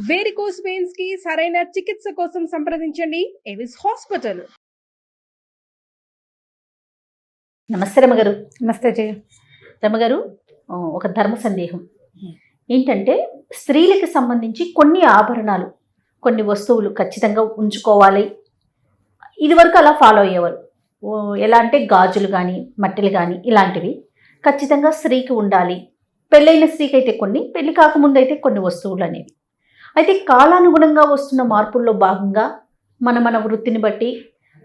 Varicose veins కి సరైన చికిత్స కోసం సంప్రదించండి ఎవిస్ హాస్పిటల్. నమస్తే రమగారు. నమస్తే జయ. రమగారు, ఒక ధర్మ సందేహం ఏంటంటే, స్త్రీలకు సంబంధించి కొన్ని ఆభరణాలు, కొన్ని వస్తువులు ఖచ్చితంగా ఉంచుకోవాలి. ఇదివరకు అలా ఫాలో అయ్యేవారు. ఎలా అంటే గాజులు కానీ, మట్టెలు కానీ ఇలాంటివి ఖచ్చితంగా స్త్రీకి ఉండాలి. పెళ్ళైన స్త్రీకి అయితే కొన్ని, పెళ్లి కాకముందు అయితే కొన్ని వస్తువులు అనేవి. అయితే కాలానుగుణంగా వస్తున్న మార్పుల్లో భాగంగా మన వృత్తిని బట్టి,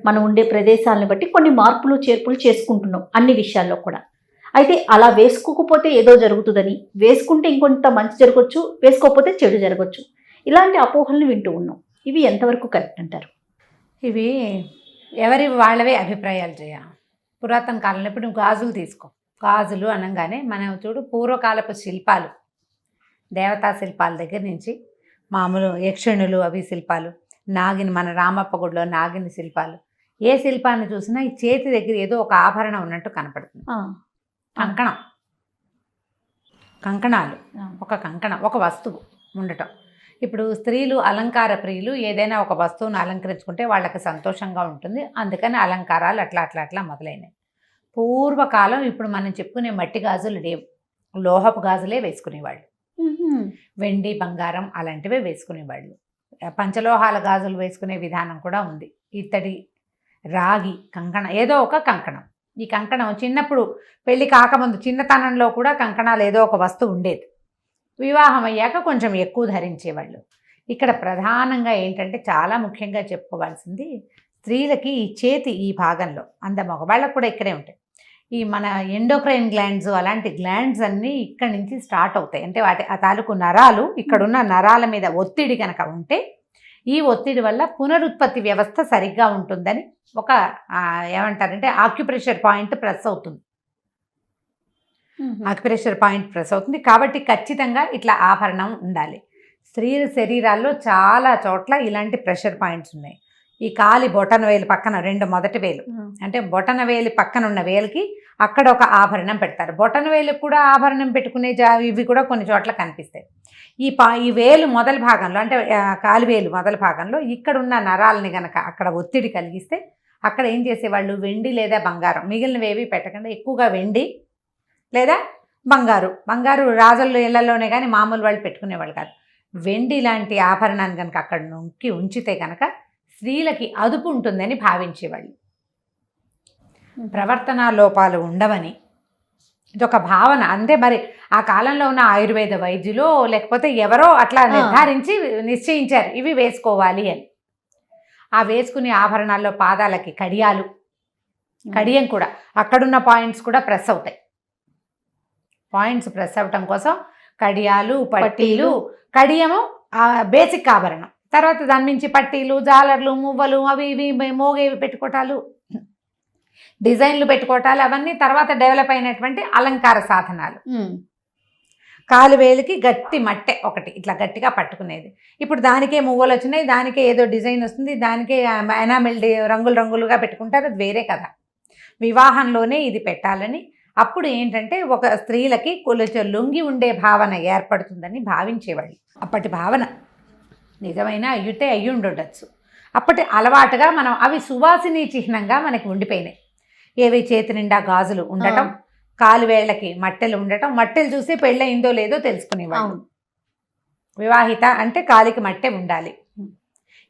మనం ఉండే ప్రదేశాలను బట్టి కొన్ని మార్పులు చేర్పులు చేసుకుంటున్నాం అన్ని విషయాల్లో కూడా. అయితే అలా వేసుకోకపోతే ఏదో జరుగుతుందని, వేసుకుంటే ఇంకొంత మంచి జరగవచ్చు, వేసుకోకపోతే చెడు జరగవచ్చు, ఇలాంటి అపోహలను వింటూ ఉన్నాం. ఇవి ఎంతవరకు కరెక్ట్ అంటారు? ఇవి ఎవరి వాళ్ళవే అభిప్రాయాలు జయ. పురాతన కాలంలో ఇప్పుడు నువ్వు గాజులు తీసుకో. గాజులు అనగానే మనం చూడు, పూర్వకాలపు శిల్పాలు, దేవతా శిల్పాల దగ్గర నుంచి మామూలు యక్షిణులు అవి శిల్పాలు, నాగిని, మన రామప్ప గుడిలో నాగిని శిల్పాలు, ఏ శిల్పాన్ని చూసినా ఈ చేతి దగ్గర ఏదో ఒక ఆభరణం ఉన్నట్టు కనపడుతుంది. కంకణం, కంకణాలు, ఒక కంకణం, ఒక వస్తువు ఉండటం. ఇప్పుడు స్త్రీలు అలంకార ప్రియులు, ఏదైనా ఒక వస్తువును అలంకరించుకుంటే వాళ్ళకి సంతోషంగా ఉంటుంది, అందుకని అలంకారాలు అట్లా అట్లా అట్లా మొదలైనవి. పూర్వకాలం ఇప్పుడు మనం చెప్పుకునే మట్టి గాజులు లేవు, లోహపు గాజులే వేసుకునేవాళ్ళు. వెండి, బంగారం అలాంటివే వేసుకునేవాళ్ళు. పంచలోహాల గాజులు వేసుకునే విధానం కూడా ఉంది. ఇత్తడి, రాగి కంకణం, ఏదో ఒక కంకణం. ఈ కంకణం చిన్నప్పుడు పెళ్ళి కాకముందు చిన్నతనంలో కూడా కంకణాలు ఏదో ఒక వస్తువు ఉండేది. వివాహం అయ్యాక కొంచెం ఎక్కువ ధరించేవాళ్ళు. ఇక్కడ ప్రధానంగా ఏంటంటే, చాలా ముఖ్యంగా చెప్పుకోవాల్సింది, స్త్రీలకి ఈ చేతి ఈ భాగంలో, మగవాళ్ళకు కూడా ఇక్కడే ఉంటాయి, ఈ మన ఎండోక్రైన్ గ్లాండ్స్, అలాంటి గ్లాండ్స్ అన్నీ ఇక్కడి నుంచి స్టార్ట్ అవుతాయి. అంటే ఆ తాలూకు నరాలు, ఇక్కడున్న నరాల మీద ఒత్తిడి కనుక ఉంటే, ఈ ఒత్తిడి వల్ల పునరుత్పత్తి వ్యవస్థ సరిగ్గా ఉంటుందని ఒక ఏమంటారంటే ఆక్యుప్రెషర్ పాయింట్ ప్రెస్ అవుతుంది. ఆక్యుప్రెషర్ పాయింట్ ప్రెస్ అవుతుంది కాబట్టి ఖచ్చితంగా ఇట్లా ఆభరణం ఉండాలి. స్త్రీల శరీరాల్లో చాలా చోట్ల ఇలాంటి ప్రెషర్ పాయింట్స్ ఉన్నాయి. ఈ కాలి బొటన వేలు పక్కన, రెండు మొదటి వేలు, అంటే బొటన వేలు పక్కన ఉన్న వేలుకి అక్కడ ఒక ఆభరణం పెడతారు. బొటన వేలుకి కూడా ఆభరణం పెట్టుకునే ఇవి కూడా కొన్ని చోట్ల కనిపిస్తాయి. ఈ వేలు మొదటి భాగంలో, అంటే కాలివేలు మొదటి భాగంలో ఇక్కడ ఉన్న నరాలని కనుక అక్కడ ఒత్తిడి కలిగిస్తే, అక్కడ ఏం చేసేవాళ్ళు, వెండి లేదా బంగారం, మిగిలినవేవి పెట్టకుండా ఎక్కువగా వెండి లేదా బంగారు రాజుల ఇళ్లలోనే కానీ మామూలు వాళ్ళు పెట్టుకునేవాళ్ళు కాదు. వెండి లాంటి ఆభరణాన్ని కనుక అక్కడ నొక్కి ఉంచితే కనుక స్త్రీలకి అదుపు ఉంటుందని భావించేవాళ్ళు. ప్రవర్తనా లోపాలు ఉండవని ఇదొక భావన. అంతే. మరి ఆ కాలంలో ఉన్న ఆయుర్వేద వైద్యులు లేకపోతే ఎవరో అట్లా నిర్ధారించి నిశ్చయించారు ఇవి వేసుకోవాలి అని. ఆ వేసుకునే ఆభరణాల్లో పాదాలకి కడియాలు, కడియం కూడా, అక్కడున్న పాయింట్స్ కూడా ప్రెస్ అవుతాయి. పాయింట్స్ ప్రెస్ అవ్వటం కోసం కడియాలు, పట్టీలు, కడియము బేసిక్ ఆభరణం, తర్వాత దాని నుంచి పట్టీలు, జాలర్లు, మువ్వలు, అవి ఇవి మోగేవి పెట్టుకోవటాలు, డిజైన్లు పెట్టుకోవటాలు, అవన్నీ తర్వాత డెవలప్ అయినటువంటి అలంకార సాధనాలు. కాలువేలికి గట్టి మట్టె ఒకటి ఇట్లా గట్టిగా పట్టుకునేది. ఇప్పుడు దానికే మువ్వలు వచ్చినాయి, దానికే ఏదో డిజైన్ వస్తుంది, దానికే ఎనామెల్ రంగులుగా పెట్టుకుంటారు, అది వేరే కదా. వివాహంలోనే ఇది పెట్టాలని, అప్పుడు ఏంటంటే ఒక స్త్రీలకి కొంచెం లొంగి ఉండే భావన ఏర్పడుతుందని భావించేవాళ్ళు. అప్పటి భావన నిజమైన అయ్యి ఉండొచ్చు. అప్పటి అలవాటుగా మనం అవి సువాసిని చిహ్నంగా మనకి ఉండిపోయినాయి. ఏవి, చేతి నిండా గాజులు ఉండటం, కాలువేళ్లకి మట్టెలు ఉండటం, మట్టెలు చూసి పెళ్ళయిందో లేదో తెలుసుకునేవాళ్ళు. వివాహిత అంటే కాలికి మట్టె ఉండాలి,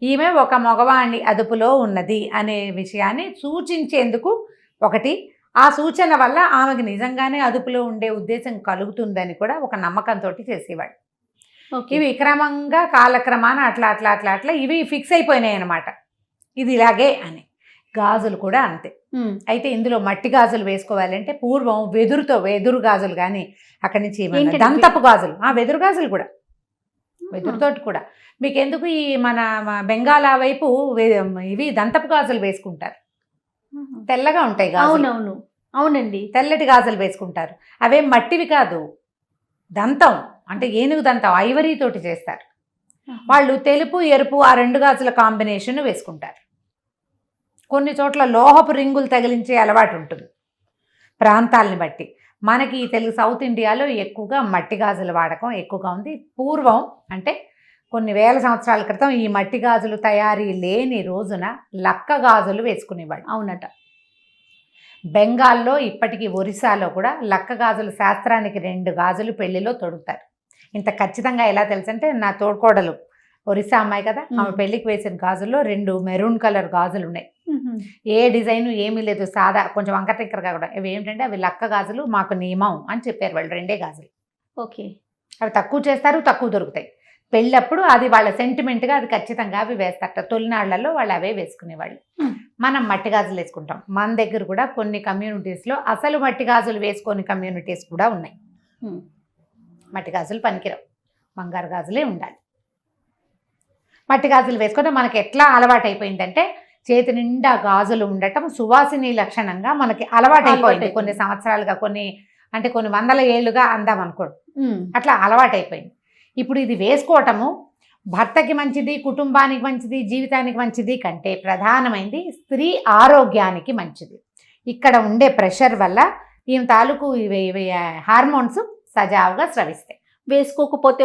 ఈమె ఒక మగవాణ్ణి అదుపులో ఉన్నది అనే విషయాన్ని సూచించేందుకు ఒకటి. ఆ సూచన వల్ల ఆమెకు నిజంగానే అదుపులో ఉండే ఉద్దేశం కలుగుతుందని కూడా ఒక నమ్మకంతో చేసేవాడు. ఇవి క్రమంగా కాలక్రమాన అట్లా అట్లా అట్లా అట్లా ఇవి ఫిక్స్ అయిపోయినాయి అన్నమాట, ఇది ఇలాగే అని. గాజులు కూడా అంతే. అయితే ఇందులో మట్టి గాజులు వేసుకోవాలంటే పూర్వం వెదురు గాజులు, కానీ అక్కడి నుంచి దంతపు గాజులు, వెదురు గాజులు కూడా, వెదురుతోటి కూడా. మీకు ఎందుకు ఈ మన బెంగాలా వైపు ఇవి దంతపు గాజులు వేసుకుంటారు, తెల్లగా ఉంటాయి గాజులు. అవునండి, తెల్లటి గాజులు వేసుకుంటారు. అవేం మట్టివి కాదు, దంతం, అంటే ఏనుగు దంతం, ఐవరీ తోటి చేస్తారు వాళ్ళు. తెలుపు ఎరుపు ఆ రెండు గాజుల కాంబినేషన్ వేసుకుంటారు. కొన్ని చోట్ల లోహపు రింగులు తగిలించే అలవాటు ఉంటుంది ప్రాంతాలని బట్టి. మనకి తెలుగు సౌత్ ఇండియాలో ఎక్కువగా మట్టి గాజుల వాడకం ఎక్కువగా ఉంది. పూర్వం అంటే కొన్ని వేల సంవత్సరాల క్రితం ఈ మట్టి గాజులు తయారీ లేని రోజున లక్క గాజులు వేసుకునేవాళ్ళు. అవునట. బెంగాల్లో ఇప్పటికీ ఒరిస్సాలో కూడా లక్క గాజులు శాస్త్రానికి 2 గాజులు పెళ్లిలో తొడుగుతారు. ఇంత ఖచ్చితంగా ఎలా తెలుసంటే నా తోడుకోడలు ఒరిస్సా అమ్మాయి కదా, ఆమె పెళ్లికి వేసిన గాజుల్లో 2 మెరూన్ కలర్ గాజులు ఉన్నాయి. ఏ డిజైన్ ఏమీ లేదు, సాదా కొంచెం వంకర టిక్కరగా కూడా. ఇవి ఏంటంటే అవి లక్క గాజులు, మాకు నియమం అని చెప్పారు వాళ్ళు. 2 గాజులు. ఓకే. అవి తక్కువ చేస్తారు, తక్కువ దొరుకుతాయి. పెళ్ళప్పుడు అది వాళ్ళ సెంటిమెంట్గా అది ఖచ్చితంగా అవి వేస్తారట. తొలినాళ్లలో వాళ్ళు అవే వేసుకునేవాళ్ళు. మనం మట్టి గాజులు వేసుకుంటాం. మన దగ్గర కూడా కొన్ని కమ్యూనిటీస్లో అసలు మట్టి గాజులు వేసుకొని కమ్యూనిటీస్ కూడా ఉన్నాయి. మట్టి గాజులు పనికిరావు, బంగారు గాజులే ఉండాలి. మట్టి గాజులు వేసుకుంటే మనకి ఎట్లా అలవాటు అయిపోయిందంటే చేతి నిండా గాజులు ఉండటం సువాసిని లక్షణంగా మనకి అలవాటు అయిపోయింది. కొన్ని సంవత్సరాలుగా, కొన్ని వందల ఏళ్ళుగా అందాం అనుకోండి, అట్లా అలవాటు అయిపోయింది. ఇప్పుడు ఇది వేసుకోవటము భర్తకి మంచిది, కుటుంబానికి మంచిది, జీవితానికి మంచిది కంటే ప్రధానమైనది స్త్రీ ఆరోగ్యానికి మంచిది. ఇక్కడ ఉండే ప్రెషర్ వల్ల ఈమె తాలూకు ఇవి హార్మోన్స్ సజావుగా స్రవిస్తాయి. వేసుకోకపోతే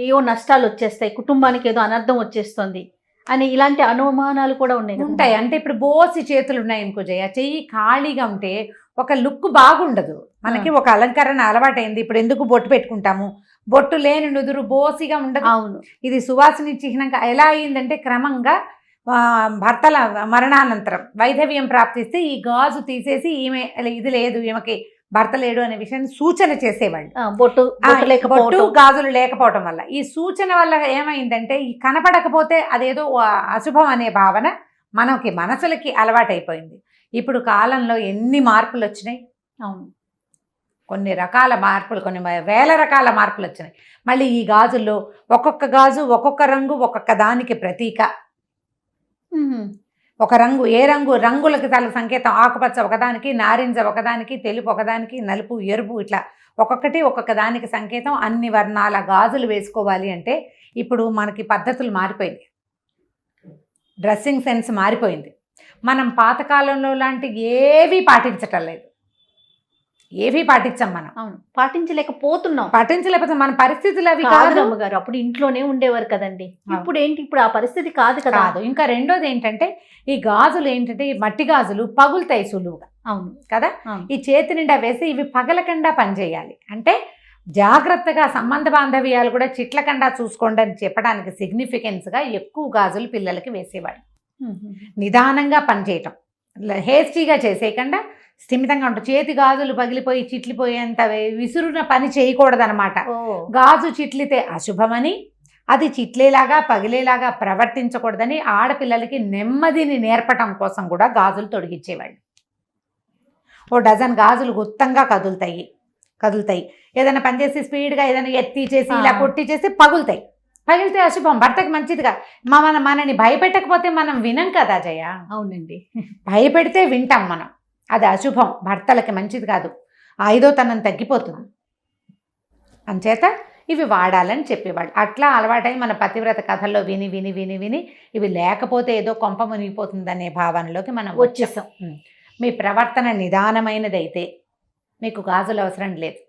ఏవో నష్టాలు వచ్చేస్తాయి, కుటుంబానికి ఏదో అనర్థం వచ్చేస్తుంది అని ఇలాంటి అనుమానాలు కూడా ఉంటాయి. అంటే ఇప్పుడు బోసి చేతులు ఉన్నాయి అనుకో జయ, చెయ్యి ఖాళీగా ఉంటే ఒక లుక్ బాగుండదు. మనకి ఒక అలంకరణ అలవాటైంది. ఇప్పుడు ఎందుకు బొట్టు పెట్టుకుంటాము, బొట్టు లేని నుదురు బోసిగా ఉండదు. అవును. ఇది సువాసిని చిహ్నంగా ఎలా అయిందంటే క్రమంగా భర్తల మరణానంతరం వైధవ్యం ప్రాప్తిస్తే ఈ గాజు తీసేసి ఈమె ఇది లేదు, ఈమెకి భర్త లేడు అనే విషయాన్ని సూచన చేసేవాళ్ళు. బొట్టు గాజులు లేకపోవటం వల్ల ఈ సూచన వల్ల ఏమైందంటే ఈ కనపడకపోతే అదేదో అశుభం అనే భావన మనకి మనసులకి అలవాటైపోయింది. ఇప్పుడు కాలంలో ఎన్ని మార్పులు వచ్చినాయి. అవును, కొన్ని రకాల మార్పులు, కొన్ని వేల రకాల మార్పులు వచ్చినాయి. మళ్ళీ ఈ గాజుల్లో ఒక్కొక్క గాజు ఒక్కొక్క రంగు, ఒక్కొక్క దానికి ప్రతీక. ఒక రంగు, ఏ రంగు, రంగులకి తల సంకేతం. ఆకుపచ్చ ఒకదానికి, నారింజ ఒకదానికి, తెలుపు ఒకదానికి, నలుపు, ఎరుపు, ఇట్లా ఒక్కొక్కటి ఒక్కొక్క దానికి సంకేతం. అన్ని వర్ణాల గాజులు వేసుకోవాలి అంటే ఇప్పుడు మనకి పద్ధతులు మారిపోయింది, డ్రెస్సింగ్ సెన్స్ మారిపోయింది. మనం పాతకాలంలో లాంటి ఏవీ పాటించటం లేదు, ఏవీ పాటించాం మనం. అవును, పాటించలేకపోతే మన పరిస్థితులు అవి కాదు. అమ్మగారు అప్పుడు ఇంట్లోనే ఉండేవారు కదండి. ఇప్పుడు ఏంటి, ఇప్పుడు ఆ పరిస్థితి కాదు కదా. ఇంకా రెండోది ఏంటంటే ఈ గాజులు ఏంటంటే ఈ మట్టి గాజులు పగులుతాయి సులువుగా. అవును కదా. ఈ చేతి నిండా వేసి ఇవి పగలకుండా పనిచేయాలి అంటే జాగ్రత్తగా సంబంధ బాంధవ్యాలు కూడా చిట్లకుండా చూసుకోండి అని చెప్పడానికి సిగ్నిఫికెన్స్గా ఎక్కువ గాజులు పిల్లలకి వేసేవాడు. నిదానంగా పనిచేయటం, హేస్టీగా చేసేయకుండా స్థిమితంగా ఉంటుంది. చేతి గాజులు పగిలిపోయి చిట్లిపోయేంత విసురున పని చేయకూడదనమాట. గాజు చిట్లితే అశుభమని, అది చిట్లేలాగా పగిలేలాగా ప్రవర్తించకూడదని ఆడపిల్లలకి నెమ్మదిని నేర్పటం కోసం కూడా గాజులు తొడిగించేవాళ్ళు. ఓ డజన్ గాజులు గుత్తంగా కదులుతాయి. ఏదైనా పనిచేసి స్పీడ్గా ఏదైనా ఎత్తి చేసి ఇలా కొట్టి చేసి పగులుతాయి. పగిలితే అశుభం, భర్తకి మంచిదిగా. మనని భయపెట్టకపోతే మనం వినం కదా జయ. అవునండి, భయపెడితే వింటాం మనం. అది అశుభం, భర్తలకి మంచిది కాదు, ఐదోతనం తగ్గిపోతుంది. అంచేత ఇవి వాడాలని చెప్పేవాళ్ళు. అట్లా అలవాటై మన పతివ్రత కథల్లో విని విని విని విని ఇవి లేకపోతే ఏదో కొంప మునిగిపోతుందనే భావనలోకి మనం వచ్చేసాం. మీ ప్రవర్తన నిదానమైనదైతే మీకు గాజులు అవసరం లేదు.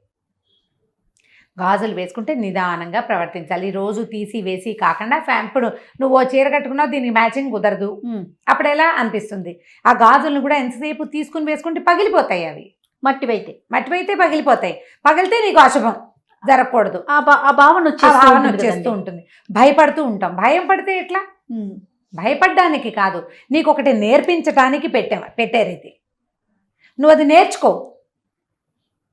గాజులు వేసుకుంటే నిదానంగా ప్రవర్తించాలి. రోజు తీసి వేసి కాకుండా ఇప్పుడు నువ్వు ఓ చీర కట్టుకున్నావు, దీనికి మ్యాచింగ్ కుదరదు, అప్పుడు ఎలా అనిపిస్తుంది? ఆ గాజులను కూడా ఎంతసేపు తీసుకుని వేసుకుంటే పగిలిపోతాయి. అవి మట్టివైతే పగిలిపోతాయి. పగిలితే నీకు అశుభం, జరగకూడదు. ఆ భావన వచ్చేస్తూ ఉంటుంది. భయపడుతూ ఉంటాం. భయం పడితే ఎట్లా? భయపడ్డానికి కాదు, నీకు ఒకటి నేర్పించడానికి పెట్టారు ఇది. నువ్వు అది నేర్చుకో,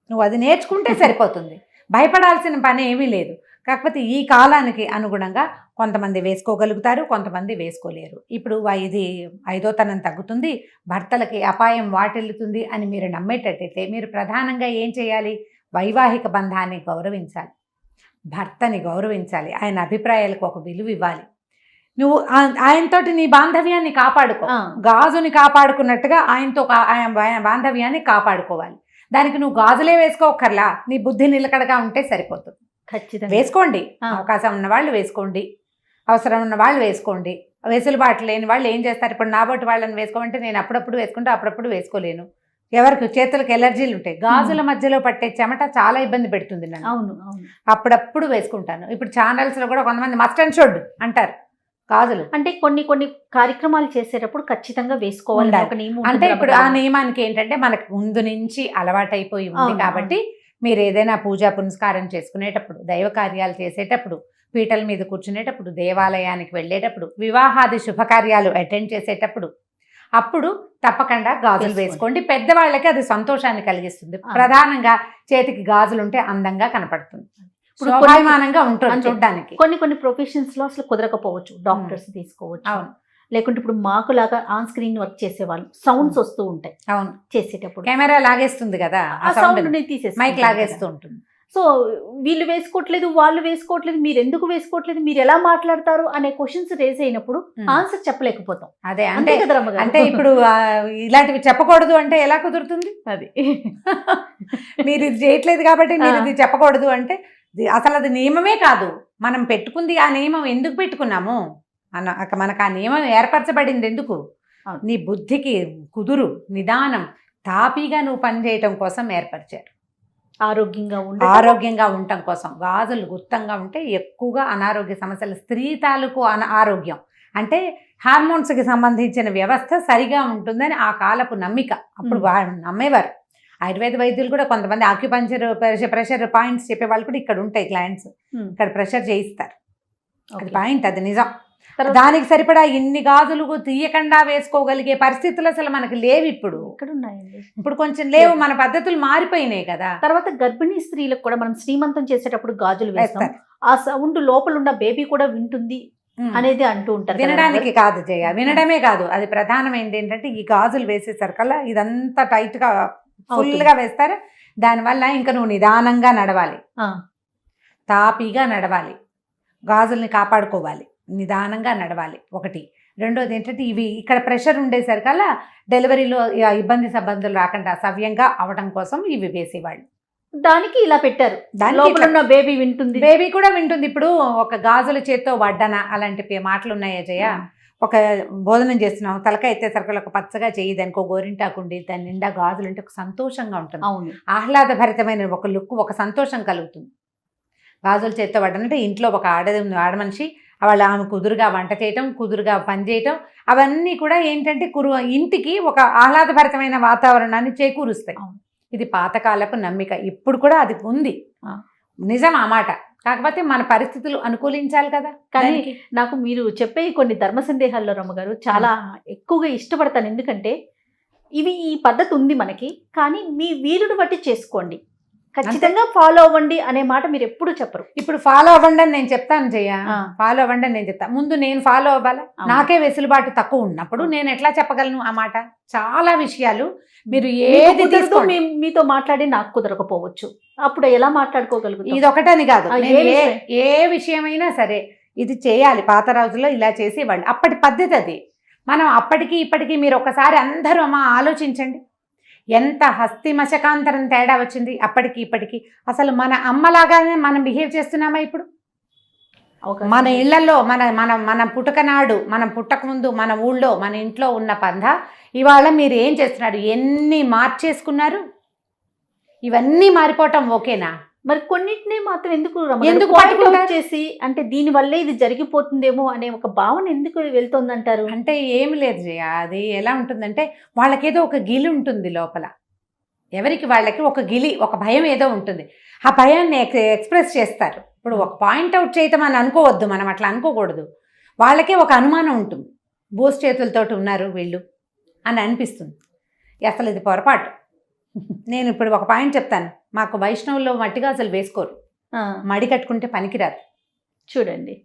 నువ్వు అది నేర్చుకుంటే సరిపోతుంది. భయపడాల్సిన పని ఏమీ లేదు. కాకపోతే ఈ కాలానికి అనుగుణంగా కొంతమంది వేసుకోగలుగుతారు, కొంతమంది వేసుకోలేరు. ఇప్పుడు ఇది ఐదోతనం తగ్గుతుంది, భర్తలకి అపాయం వాటిల్లుతుంది అని మీరు నమ్మేటట్టయితే మీరు ప్రధానంగా ఏం చేయాలి? వైవాహిక బంధాన్ని గౌరవించాలి, భర్తని గౌరవించాలి, ఆయన అభిప్రాయాలకు ఒక విలువ ఇవ్వాలి. నువ్వు ఆయనతోటి నీ బాంధవ్యాన్ని కాపాడుకో, గాజుని కాపాడుకున్నట్టుగా ఆయనతో బాంధవ్యాన్ని కాపాడుకోవాలి. దానికి నువ్వు గాజులే వేసుకోకర్లా, నీ బుద్ధి నిలకడగా ఉంటే సరిపోతుంది. ఖచ్చితంగా వేసుకోండి, అవకాశం ఉన్న వాళ్ళు వేసుకోండి, అవసరం ఉన్న వాళ్ళు వేసుకోండి. వెసులుబాటు లేని వాళ్ళు ఏం చేస్తారు? ఇప్పుడు నాబోటి వాళ్ళని వేసుకోమంటే నేను అప్పుడప్పుడు వేసుకుంటే అప్పుడప్పుడు వేసుకోలేను. ఎవరికి చేతులకు ఎలర్జీలు ఉంటాయి, గాజుల మధ్యలో పట్టే చెమట చాలా ఇబ్బంది పెడుతుంది నన్ను. అవును అవును. అప్పుడప్పుడు వేసుకుంటాను. ఇప్పుడు ఛానల్స్లో కూడా కొంతమంది మస్ట్ అండ్ షుడ్ అంటారు గాజులు. అంటే కొన్ని కొన్ని కార్యక్రమాలు చేసేటప్పుడు ఖచ్చితంగా వేసుకోవాలి ఉండాలి. ఒక నియమం అంటే ఉంటుంది ఇప్పుడు ఆ రమగారు. నియమానికి ఏంటంటే మనకు ముందు నుంచి అలవాటైపోయి ఉంది అవును, కాబట్టి మీరు ఏదైనా పూజా పునస్కారం చేసుకునేటప్పుడు, దైవ కార్యాలు చేసేటప్పుడు, పీటల మీద కూర్చునేటప్పుడు, దేవాలయానికి వెళ్ళేటప్పుడు, వివాహాది శుభకార్యాలు అటెండ్ చేసేటప్పుడు అప్పుడు తప్పకుండా గాజులు వేసుకోండి. పెద్దవాళ్ళకి అది సంతోషాన్ని కలిగిస్తుంది. ప్రధానంగా చేతికి గాజులు ఉంటే అందంగా కనపడుతుంది, ఇప్పుడు శోభాయమానంగా ఉంటుంది అంతే. చూడడానికి. కొన్ని ప్రొఫెషన్స్ లో అసలు కుదరకపోవచ్చు, డాక్టర్స్ తీసుకోవచ్చు. అవును లేకుంటే ఇప్పుడు మాకు లాగా ఆన్ స్క్రీన్ వర్క్ చేసేవాళ్ళు సౌండ్స్ వస్తూ ఉంటాయి అవును. చేసేటప్పుడు, కెమెరా లాగేస్తుంది కదా, ఆ సౌండ్ ని మైక్ లాగేస్తూ ఉంటుంది. సో వీళ్ళు వేసుకోవట్లేదు, వాళ్ళు వేసుకోవట్లేదు, మీరు ఎందుకు వేసుకోవట్లేదు, మీరు ఎలా మాట్లాడతారు అనే క్వశ్చన్స్ రేస్ అయినప్పుడు ఆన్సర్ చెప్పలేకపోతాం. అదే అంతే అంటే కదా రమ్మగారు? అంటే ఇప్పుడు ఇలాంటివి చెప్పకూడదు అంటే ఎలా కుదురుతుంది? అది మీరు ఇది చేయట్లేదు కాబట్టి మీరు ఇది చెప్పకూడదు అంటే అసలు అది నియమమే కాదు. మనం పెట్టుకుంది ఆ నియమం ఎందుకు పెట్టుకున్నాము? మనకు ఆ నియమం ఏర్పరచబడింది ఎందుకు? అవును. నీ బుద్ధికి కుదురు, నిదానం, తాపీగా నువ్వు పనిచేయటం కోసం ఏర్పరిచారు. ఆరోగ్యంగా ఉండటం కోసం. గాజులు గుర్తంగా ఉంటే ఎక్కువగా అనారోగ్య సమస్యలు, స్త్రీ తాలూకు ఆరోగ్యం అంటే హార్మోన్స్కి సంబంధించిన వ్యవస్థ సరిగా ఉంటుందని ఆ కాలపు నమ్మిక. అప్పుడు నమ్మేవారు. ఆయుర్వేద వైద్యులు కూడా కొంతమంది ఆక్యుపంచర్ ప్రెషర్ పాయింట్స్ చెప్పేవాళ్ళు కూడా ఇక్కడ ఉంటాయి క్లయింట్స్, ఇక్కడ ప్రెషర్ చేయిస్తారు. అది పాయింట్, అది నిజం. దానికి సరిపడా ఇన్ని గాజులు తీయకుండా వేసుకోగలిగే పరిస్థితులు అసలు మనకి లేవు ఇప్పుడు. ఇప్పుడు కొంచెం లేవు, మన పద్ధతులు మారిపోయినాయి కదా. తర్వాత గర్భిణీ స్త్రీలకు కూడా మనం శ్రీమంతం చేసేటప్పుడు గాజులు వేస్తాం, ఆ సౌండ్ లోపల ఉన్న బేబీ కూడా వింటుంది అనేది అంటూ ఉంటారు. వినడానికి కాదు జయ, వినడమే కాదు, అది ప్రధానమైనది ఏంటంటే ఈ గాజులు వేసేసరికల్లా ఇదంతా టైట్ గా ఫుల్ గా వేస్తారు. దానివల్ల ఇంకా నువ్వు నిదానంగా నడవాలి, తాపీగా నడవాలి, గాజుల్ని కాపాడుకోవాలి, నిదానంగా నడవాలి. ఒకటి. రెండోది ఏంటంటే ఇవి ఇక్కడ ప్రెషర్ ఉండేసరికల్లా డెలివరీలో ఇబ్బంది సంబంధాలు రాకుండా సవ్యంగా అవడం కోసం ఇవి వేసేవాళ్ళు. దానికి ఇలా పెట్టారు, లోపల ఉన్న బేబీ వింటుంది, బేబీ కూడా వింటుంది. ఇప్పుడు ఒక గాజుల చేత్తో వడ్డన అలాంటి మాటలు ఉన్నాయా జయ? ఒక భోజనం చేస్తున్నాం, తలకాయ ఎత్తేసరికల్ ఒక పచ్చగా చేయి, దానికి ఒక గోరింటాకుండి, దాని నిండా గాజులు అంటే ఒక సంతోషంగా ఉంటుంది. అవును, ఆహ్లాదభరితమైన ఒక లుక్, ఒక సంతోషం కలుగుతుంది. గాజుల చేత్తో వడ్డనంటే ఇంట్లో ఒక ఆడమనిషి ఆమె కుదురుగా వంట చేయటం, కుదురుగా పని చేయటం, అవన్నీ కూడా ఏంటంటే ఇంటికి ఒక ఆహ్లాదభరితమైన వాతావరణాన్ని చేకూరుస్తాయి. ఇది పాతకాలపు నమ్మిక, ఇప్పుడు కూడా అది ఉంది, నిజం ఆ మాట. కాకపోతే మన పరిస్థితులు అనుకూలించాలి కదా. కానీ నాకు మీరు చెప్పే కొన్ని ధర్మ సందేహాల్లో రమ్మగారు చాలా ఎక్కువగా ఇష్టపడతాను. ఎందుకంటే ఈ పద్ధతి ఉంది మనకి, కానీ మీ వీలుని బట్టి చేసుకోండి, ఖచ్చితంగా ఫాలో అవ్వండి అనే మాట మీరు ఎప్పుడు చెప్పరు. ఇప్పుడు ఫాలో అవ్వండి అని నేను చెప్తాను జయ, ఫాలో అవ్వండి అని నేను చెప్తాను. ముందు నేను ఫాలో అవ్వాలా? నాకే వెసులుబాటు తక్కువ ఉన్నప్పుడు నేను ఎట్లా చెప్పగలను ఆ మాట? చాలా విషయాలు మీరు ఏది మీతో మాట్లాడి నాకు కుదరకపోవచ్చు, అప్పుడు ఎలా మాట్లాడుకోగలుగుతాం? ఇది ఒకటని కాదు, ఏ విషయమైనా సరే ఇది చేయాలి. పాత రోజుల్లో ఇలా చేసేవాళ్ళు, అప్పటి పద్ధతి అది. మనం అప్పటికి ఇప్పటికీ మీరు ఒకసారి అందరూ ఆలోచించండి, ఎంత హస్తి మశకాంతరం తేడా వచ్చింది అప్పటికి ఇప్పటికి. అసలు మన అమ్మలాగానే మనం బిహేవ్ చేస్తున్నామా ఇప్పుడు? మన ఇళ్లలో మన పుట్టకనాడు, మనం పుట్టకముందు మన ఊళ్ళో మన ఇంట్లో ఉన్న పంధ ఇవాళ మీరు ఏం చేస్తున్నారు, ఎన్ని మార్చేసుకున్నారు? ఇవన్నీ మారిపోవటం ఓకేనా? మరి కొన్నిటిని మాత్రం ఎందుకు చేసి అంటే దీని వల్లే ఇది జరిగిపోతుందేమో అనే ఒక భావన ఎందుకు వెళ్తుందంటారు? అంటే ఏమి లేదు జయ, అది ఎలా ఉంటుందంటే వాళ్ళకేదో ఒక గిలి ఉంటుంది లోపల, ఎవరికి వాళ్ళకి ఒక గిలి, ఒక భయం ఏదో ఉంటుంది. ఆ భయాన్ని ఎక్స్ప్రెస్ చేస్తారు. ఇప్పుడు ఒక పాయింట్అవుట్ చేయటం అని అనుకోవద్దు, మనం అట్లా అనుకోకూడదు. వాళ్ళకే ఒక అనుమానం ఉంటుంది, బోస్ చేతులతోటి ఉన్నారు వీళ్ళు అని అనిపిస్తుంది. అసలు ఇది పొరపాటు. నేను ఇప్పుడు ఒక పాయింట్ చెప్తాను, మాకు వైష్ణవుల్లో మట్టిగాజులు వేసుకోరు, మడి కట్టుకుంటే పనికిరాదు. చూడండి,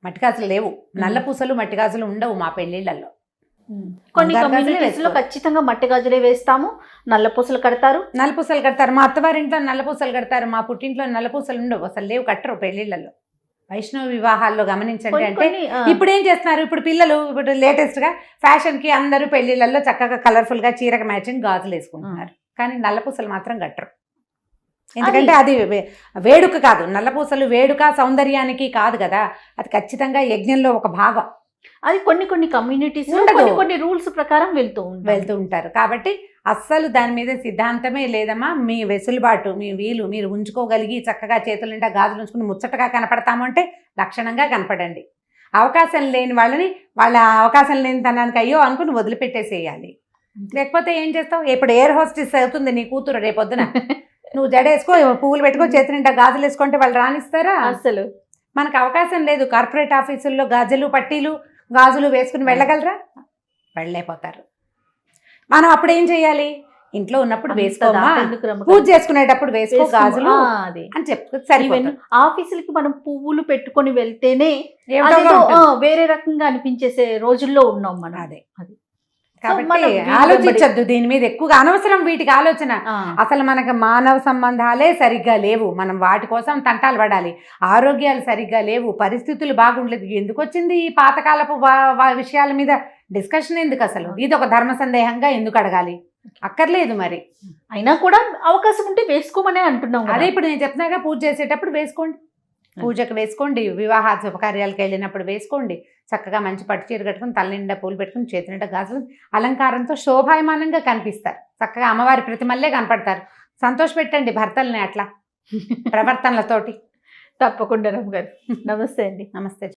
మట్టిగాజులు లేవు, నల్ల పూసలు మట్టిగాజులు ఉండవు మా పెళ్లిళ్లలో. కొన్ని కమ్యూనిటీస్ లో ఖచ్చితంగా మట్టి గాజులే వేస్తాము, నల్ల పూసలు కడతారు. మా అత్తవారింట్లో నల్ల పూసలు కడతారు, మా పుట్టింట్లో నల్ల పూసలు ఉండవు, అసలు లేవు, కట్టరు పెళ్లిళ్లలో. వైష్ణవ వివాహాల్లో గమనించండి. అంటే ఇప్పుడు ఏం చేస్తున్నారు, ఇప్పుడు పిల్లలు ఇప్పుడు లేటెస్ట్ గా ఫ్యాషన్ కి అందరూ పెళ్లిళ్లలో చక్కగా కలర్ఫుల్ గా చీరకు మ్యాచింగ్ గాజులు వేసుకుంటున్నారు, కానీ నల్లపూసలు మాత్రం కట్టరు. ఎందుకంటే అది వేడుక కాదు, నల్లపూసలు వేడుక సౌందర్యానికి కాదు కదా, అది ఖచ్చితంగా యజ్ఞంలో ఒక భాగం. అది కొన్ని కమ్యూనిటీస్ కొన్ని రూల్స్ ప్రకారం వెళ్తూ ఉంటారు. కాబట్టి అస్సలు దాని మీద సిద్ధాంతమే లేదమ్మా. మీ వెసులుబాటు, మీ వీలు, మీరు ఉంచుకోగలిగి చక్కగా చేతుల నిండా గాజులు ఉంచుకుని ముచ్చటగా కనపడతాము అంటే లక్షణంగా కనపడండి. అవకాశం లేని వాళ్ళని వాళ్ళ అవకాశం లేని తనానికి అయ్యో అనుకుని వదిలిపెట్టేసేయాలి. లేకపోతే ఏం చేస్తావు? ఇప్పుడు ఎయిర్ హోస్టెస్ అవుతుంది నీ కూతురు రేపొద్దున, నువ్వు జడేసుకో, పువ్వులు పెట్టుకో, చేతి నిండా గాజులు వేసుకుంటే వాళ్ళు రానిస్తారా? అసలు మనకు అవకాశం లేదు. కార్పొరేట్ ఆఫీసుల్లో గాజులు పట్టీలు గాజులు వేసుకుని వెళ్ళగలరా? వెళ్ళలేకపోతారు. మనం అప్పుడు ఏం చేయాలి? ఇంట్లో ఉన్నప్పుడు వేసుకోమా, పూజ చేసుకునేటప్పుడు వేసుకో గాజులు అని చెప్తే సరిపోతుంది. ఆఫీసులకి మనం పువ్వులు పెట్టుకొని వెళ్తేనే ఏమిటో వేరే రకంగా అనిపించేసే రోజుల్లో ఉన్నాం మనం. అదే కాబట్టి ఆలోచించద్దు దీని మీద ఎక్కువగా, అనవసరం వీటికి ఆలోచన. అసలు మనకు మానవ సంబంధాలే సరిగ్గా లేవు, మనం వాటి కోసం తంటాలు పడాలి. ఆరోగ్యాలు సరిగ్గా లేవు, పరిస్థితులు బాగుండలేదు. ఎందుకు వచ్చింది ఈ పాతకాలపు విషయాల మీద డిస్కషన్? ఎందుకు అసలు? ఇది ఒక ధర్మ సందేహంగా ఎందుకు అడగాలి? అక్కర్లేదు. మరి అయినా కూడా అవకాశం ఉంటే వేసుకోమనే అంటున్నాం. అదే ఇప్పుడు నేను చెప్తున్నాగా, పూజ చేసేటప్పుడు వేసుకోండి, పూజకు వేసుకోండి, వివాహ శుభకార్యాలకు వెళ్ళినప్పుడు వేసుకోండి. చక్కగా మంచి పట్టు చీర కట్టుకుని తల నిండా పూలు పెట్టుకుని చేతి నిండా గాజులు అలంకారంతో శోభాయమానంగా కనిపిస్తారు. చక్కగా అమ్మవారి ప్రతిమల్లే కనపడతారు. సంతోష పెట్టండి భర్తల్ని అట్లా ప్రవర్తనలతోటి. తప్పకుండా రమ్మ గారు. నమస్తే అండి. నమస్తే.